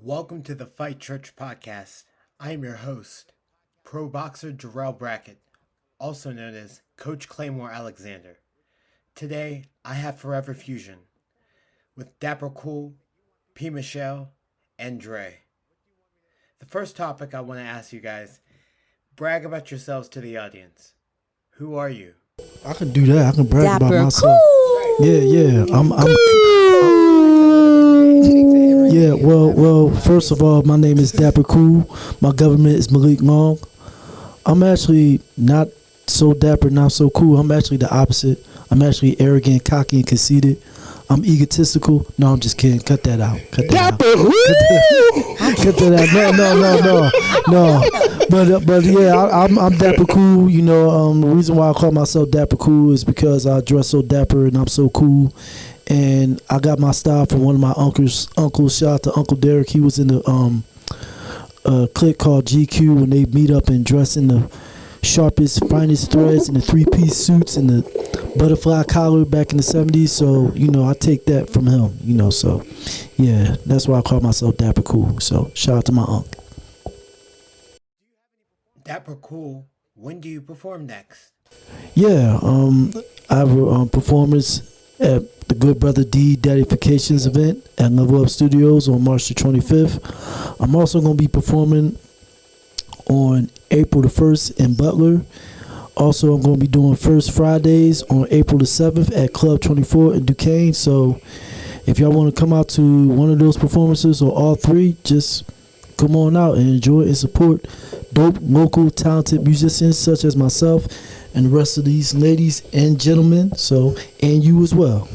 Welcome to the Fight Church podcast. I am your host, pro boxer Jarrell Brackett, also known as Coach Claymore Alexander. Today, I have Forever Fusion with Dapper, PMechal, and Dre. The first topic I want to ask you guys, brag about yourselves to the audience. Who are you? I can do that. I can brag Dapper, about myself. Yeah. Yeah. Well. First of all, my name is Dapper Cool. My government is Malik Long. I'm actually not so dapper, not so cool. I'm actually the opposite. I'm actually arrogant, cocky, and conceited. I'm egotistical. No, I'm just kidding. Cut that out. Cut that out. No. But yeah, I'm dapper cool. You know, the reason why I call myself dapper cool is because I dress so dapper and I'm so cool. And I got my style from one of my uncles. Shout out to Uncle Derek. He was in the clique called GQ when they meet up and dress in the sharpest, finest threads and the three-piece suits and the butterfly collar back in the 70s. So, you know, I take that from him, you know. So, yeah, that's why I call myself Dapper Cool. So, shout out to my uncle. Dapper Cool, when do you perform next? Yeah, I have a performance at the Good Brother D Daddifications event at Level Up Studios on March the 25th. I'm also going to be performing on April the 1st in Butler. Also, I'm going to be doing First Fridays on April the 7th at Club 24 in Duquesne. So, if y'all want to come out to one of those performances or all three, just come on out and enjoy and support dope, local, talented musicians such as myself and the rest of these ladies and gentlemen. So, and you as well.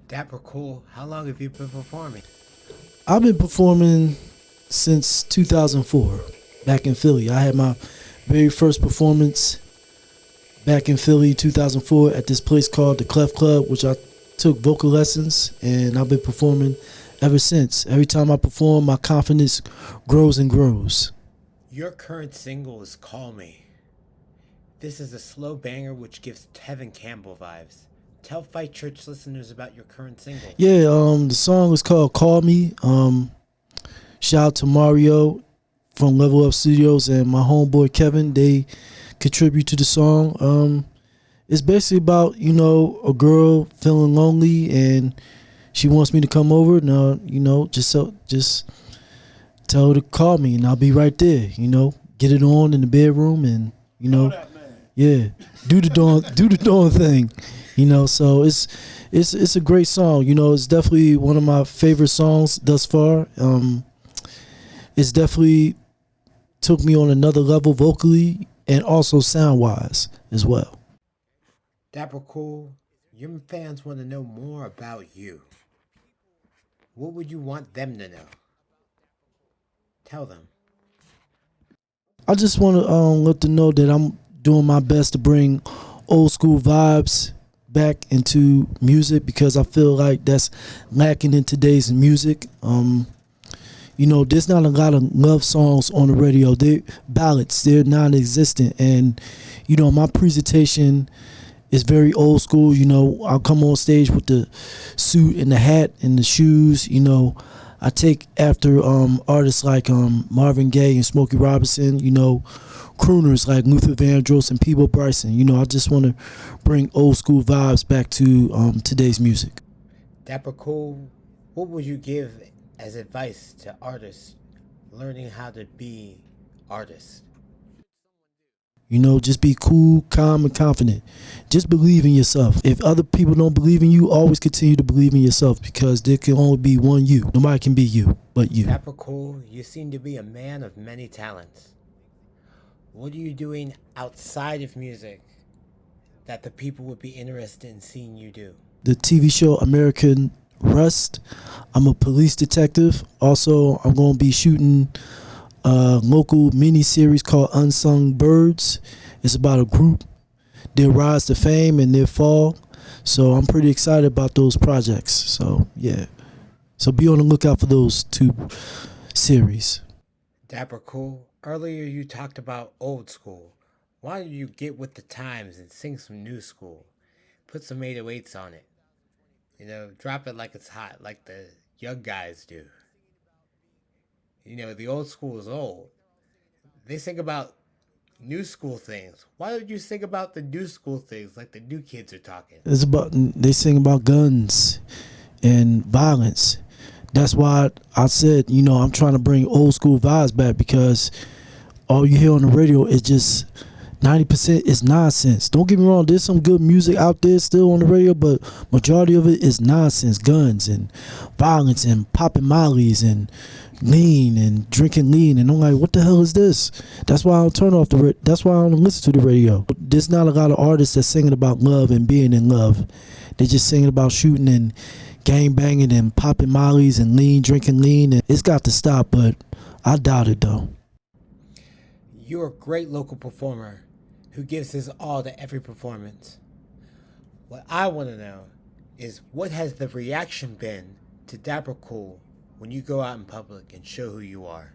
Dapper Cool, how long have you been performing? I've been performing since 2004 back in Philly. I had my very first performance back in Philly 2004 at this place called the Clef Club, which I took vocal lessons, and I've been performing ever since. Every time I perform, my confidence grows and grows. Your current single is Call Me. This is a slow banger which gives Tevin Campbell vibes. Tell Fight Church listeners about your current single. Yeah, the song is called Call Me. Shout out to Mario from Level Up Studios and my homeboy Kevin. They contribute to the song. It's basically about, you know, a girl feeling lonely and she wants me to come over. Now, you know, just tell her to call me and I'll be right there. You know, get it on in the bedroom and, you know, yeah, do the dawn thing. You know, so it's a great song. You know, it's definitely one of my favorite songs thus far. It's definitely took me on another level vocally and also sound-wise as well. Dapper Cool, your fans want to know more about you. What would you want them to know? Tell them. I just want to let them know that I'm doing my best to bring old school vibes back into music because I feel like that's lacking in today's music. You know, there's not a lot of love songs on the radio. They're ballads. They're non-existent. And, you know, my presentation is very old school. You know, I'll come on stage with the suit and the hat and the shoes. You know, I take after artists like Marvin Gaye and Smokey Robinson, you know, crooners like Luther Vandross and Peebo Bryson. You know, I just want to bring old school vibes back to today's music. Dapper Cool, what would you give as advice to artists learning how to be artists? You know, just be cool, calm, and confident. Just believe in yourself. If other people don't believe in you, always continue to believe in yourself because there can only be one you. Nobody can be you but you. Dapper Cool, you seem to be a man of many talents. What are you doing outside of music that the people would be interested in seeing you do? The TV show American Rust. I'm a police detective. Also, I'm going to be shooting a local mini-series called Unsung Birds. It's about a group, their rise to fame and their fall. So I'm pretty excited about those projects. So, yeah. So be on the lookout for those two series. Dapper Cool, earlier you talked about old school. Why don't you get with the times and sing some new school? Put some 808s on it. You know, drop it like it's hot, like the young guys do. You know, the old school is old. They sing about new school things. Why don't you sing about the new school things like the new kids are talking? It's about they sing about guns and violence. That's why I said, I'm trying to bring old school vibes back, because all you hear on the radio is just 90% is nonsense. Don't get me wrong, there's some good music out there still on the radio, but majority of it is nonsense, guns and violence and popping mollies and lean and drinking lean, and I'm like, what the hell is this? That's why I don't turn off that's why I don't listen to the radio. There's not a lot of artists that's singing about love and being in love. They're just singing about shooting and gang banging and popping mollies and drinking lean, and it's got to stop, but I doubt it though. You're a great local performer who gives his all to every performance. What I want to know is, what has the reaction been to Dapper Cool when you go out in public and show who you are?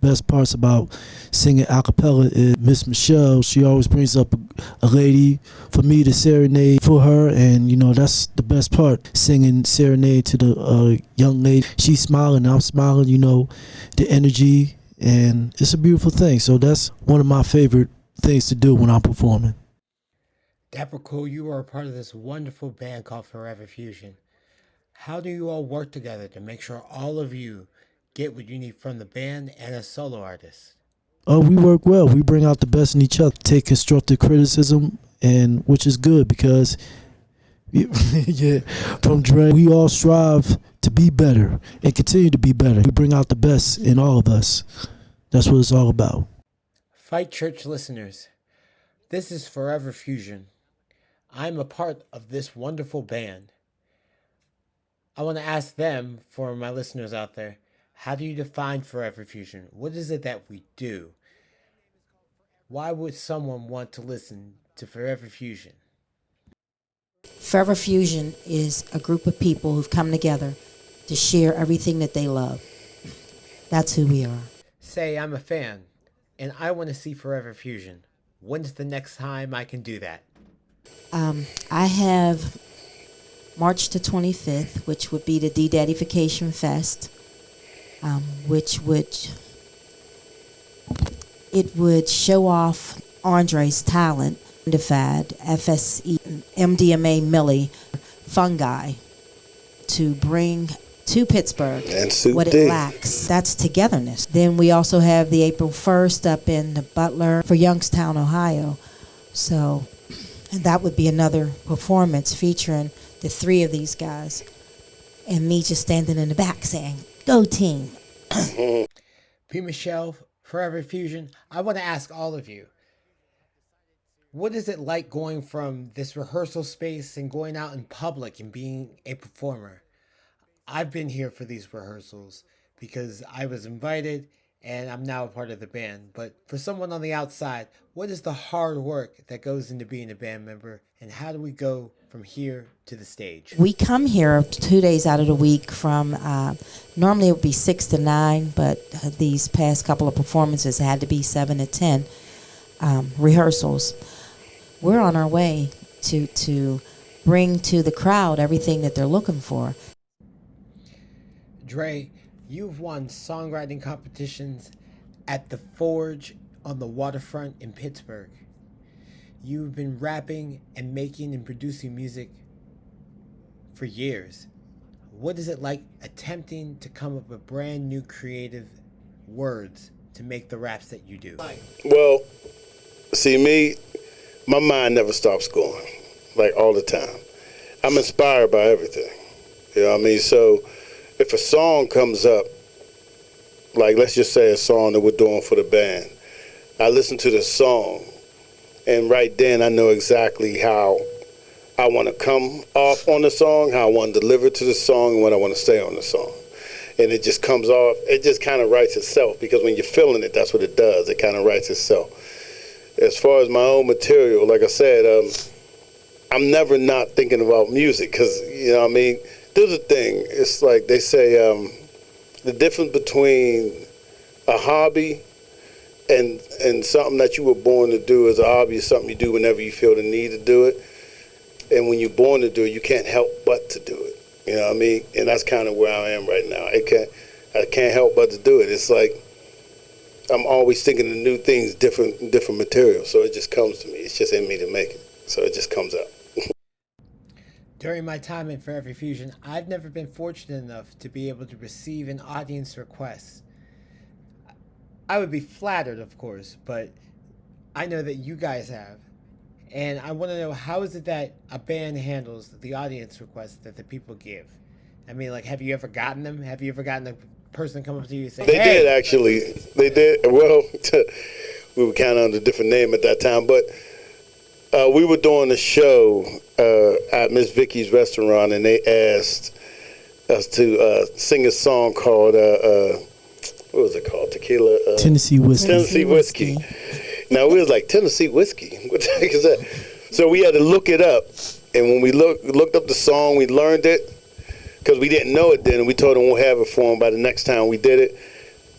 Best parts about singing a cappella is Miss Michelle. She always brings up a lady for me to serenade for her, and that's the best part, singing serenade to the young lady. She's smiling, I'm smiling, the energy, and it's a beautiful thing. So that's one of my favorite things to do when I'm performing. Dapper Cool, you are a part of this wonderful band called Forever Fusion. How do you all work together to make sure all of you get what you need from the band and as solo artists? We work well. We bring out the best in each other, take constructive criticism, and which is good, because yeah, from Dre, we all strive to be better and continue to be better. We bring out the best in all of us. That's what it's all about. Fight Church listeners, this is Forever Fusion. I'm a part of this wonderful band. I want to ask them, for my listeners out there, how do you define Forever Fusion? What is it that we do? Why would someone want to listen to Forever Fusion? Forever Fusion is a group of people who've come together to share everything that they love. That's who we are. Say I'm a fan and I want to see Forever Fusion. When's the next time I can do that? I have March the 25th, which would be the De-Daddification Fest, which would show off Andre's talent, Defied, FSE, MDMA, Millie, Fungi, to bring to Pittsburgh what it lacks. That's togetherness. Then we also have the April 1st up in the Butler for Youngstown, Ohio. So, and that would be another performance featuring the three of these guys and me just standing in the back saying, "Go team." PMechal, Forever Fusion, I want to ask all of you, what is it like going from this rehearsal space and going out in public and being a performer? I've been here for these rehearsals because I was invited and I'm now a part of the band. But for someone on the outside, what is the hard work that goes into being a band member, and how do we go from here to the stage? We come here 2 days out of the week from, normally it would be 6 to 9, but these past couple of performances had to be 7 to 10 rehearsals. We're on our way to bring to the crowd everything that they're looking for. Dre, you've won songwriting competitions at the Forge on the waterfront in Pittsburgh. You've been rapping and making and producing music for years. What is it like attempting to come up with brand new creative words to make the raps that you do? Well, see me, my mind never stops going, like all the time. I'm inspired by everything, you know what I mean? So if a song comes up, like let's just say a song that we're doing for the band, I listen to the song, and right then I know exactly how I want to come off on the song, how I want to deliver to the song, and what I want to say on the song. And it just comes off, it just kind of writes itself, because when you're feeling it, that's what it does. It kind of writes itself. As far as my own material, like I said, I'm never not thinking about music, because, you know what I mean? There's a thing, it's like they say, the difference between a hobby and something that you were born to do is a hobby is something you do whenever you feel the need to do it. And when you're born to do it, you can't help but to do it. You know what I mean? And that's kind of where I am right now. I can't help but to do it. It's like I'm always thinking of new things, different material. So it just comes to me. It's just in me to make it. So it just comes out. During my time in Forever Fusion, I've never been fortunate enough to be able to receive an audience request. I would be flattered, of course, but I know that you guys have. And I want to know, how is it that a band handles the audience requests that the people give? I mean, like, have you ever gotten them? Have you ever gotten a person come up to you and say, They hey? did, actually. They did. Well, we were kind of under a different name at that time, but we were doing a show at Miss Vicky's restaurant, and they asked us to sing a song called, what was it called? Tequila? Tennessee whiskey. Tennessee whiskey. Now, we was like, Tennessee whiskey? What the heck is that? So we had to look it up, and when we looked up the song, we learned it, because we didn't know it then, and we told them we'll have it for them by the next time we did it.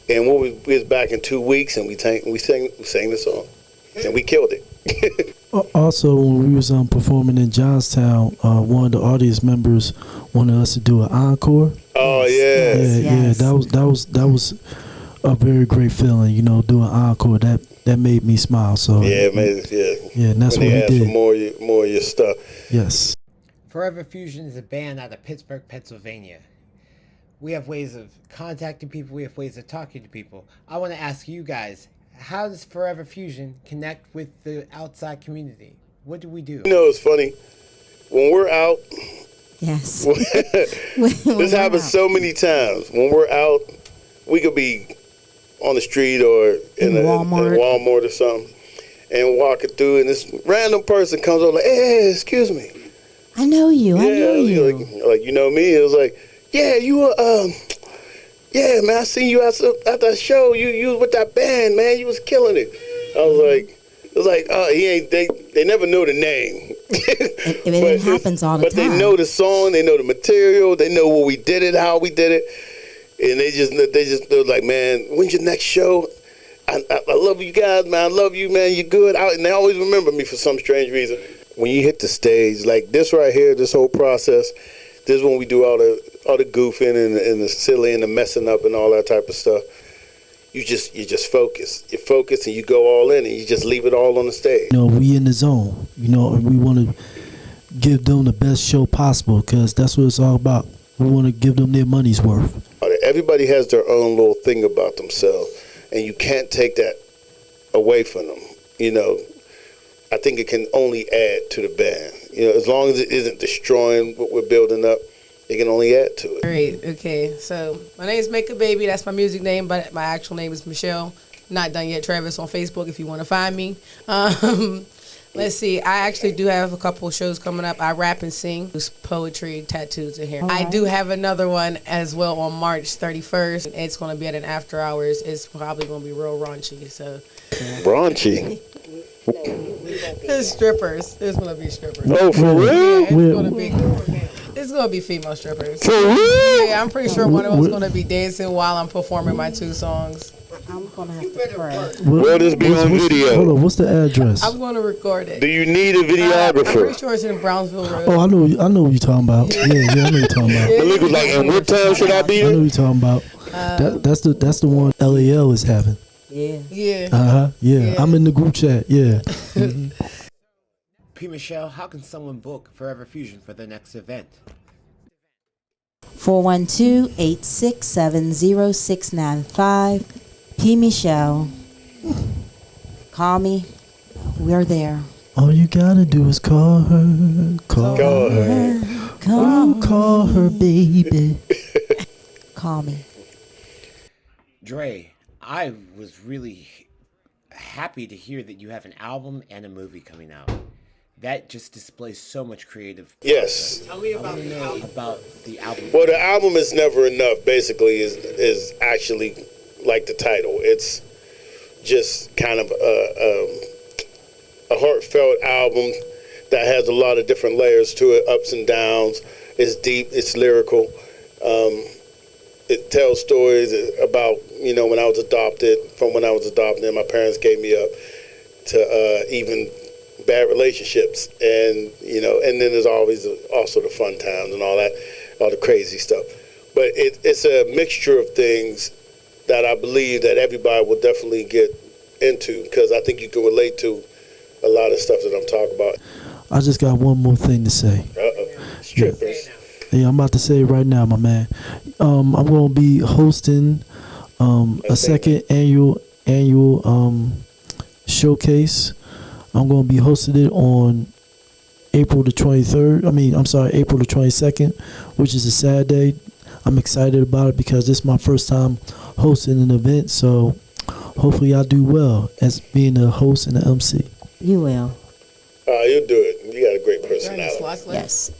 And we was back in 2 weeks, and we sang the song, and we killed it. Also, when we was performing in Johnstown, one of the audience members wanted us to do an encore. Oh yeah, Yes. That was a very great feeling. Doing encore, that made me smile. So yeah, man, yeah. Yeah, and that's when what they we ask did. for more of your stuff. Yes. Forever Fusion is a band out of Pittsburgh, Pennsylvania. We have ways of contacting people. We have ways of talking to people. I want to ask you guys, how does Forever Fusion connect with the outside community? What do we do? It's funny. When we're out, Yes. this happens so many times. When we're out, we could be on the street or in Walmart. a Walmart or something, and walking through, and this random person comes over like, "Hey, excuse me." I know you. I know you. Like, you know me? It was like, yeah, you were, yeah, man, I seen you at that show. You was with that band, man. You was killing it. I was like, oh, they never know the name. It happens all the time. But they know the song, they know the material, they know what we did it, how we did it. And they're like, man, when's your next show? I love you guys, man. I love you, man. You're good. And they always remember me for some strange reason. When you hit the stage, like this right here, this whole process, this is when we do all the goofing and the silly and the messing up and all that type of stuff. You just focus. You focus and you go all in, and you just leave it all on the stage. We in the zone. And we want to give them the best show possible, because that's what it's all about. We want to give them their money's worth. Everybody has their own little thing about themselves, and you can't take that away from them. I think it can only add to the band. As long as it isn't destroying what we're building up, it can only add to it. All right, okay. So my name is Make a Baby. That's my music name, but my actual name is Michelle. Not done yet. Travis on Facebook if you want to find me. Let's see. I actually do have a couple of shows coming up. I rap and sing. There's poetry, tattoos in here. I do have another one as well on March 31st. It's going to be at an after hours. It's probably going to be real raunchy. So Raunchy? there's strippers. There's going to be strippers. Oh, for real? Yeah, it's going to be female strippers. For real? Yeah, I'm pretty sure one of them's going to be dancing while I'm performing my 2 songs. I'm going to have to pray. Will this be on video? Hold on, what's the address? I'm going to record it. Do you need a I'm pretty videographer? sure it's in Brownsville Road. Oh, I know what you're talking about. Yeah, I know what you're talking about. The was like, and what time should I be I know there? what you're talking about. That's the one LAL is having. Yeah. Yeah. Yeah. I'm in the group chat. Yeah. PMechal, how can someone book Forever Fusion for their next event? 412-867-0695. PMechal. Call me. We're there. All you gotta do is call her. Call her. Call her, baby. Call me. Dre, I was really happy to hear that you have an album and a movie coming out. That just displays so much creative. Yes. Tell me about the album. Well, the album is never enough. Basically, is actually like the title. It's just kind of a heartfelt album that has a lot of different layers to it, ups and downs. It's deep. It's lyrical. It tells stories about when I was adopted, and my parents gave me up, to even bad relationships, and and then there's always also the fun times and all that. all the crazy stuff. But it's a mixture of things that I believe that everybody will definitely get into, because I think you can relate to a lot of stuff that I'm talking about. I just got one more thing to say. Strippers. Yeah, I'm about to say it right now, my man. I'm going to be hosting a second annual showcase. I'm going to be hosting it on April the 22nd, which is a Saturday. I'm excited about it because this is my first time hosting an event, so hopefully I do well as being a host and an MC. You will. You'll do it. You got a great personality. Yes.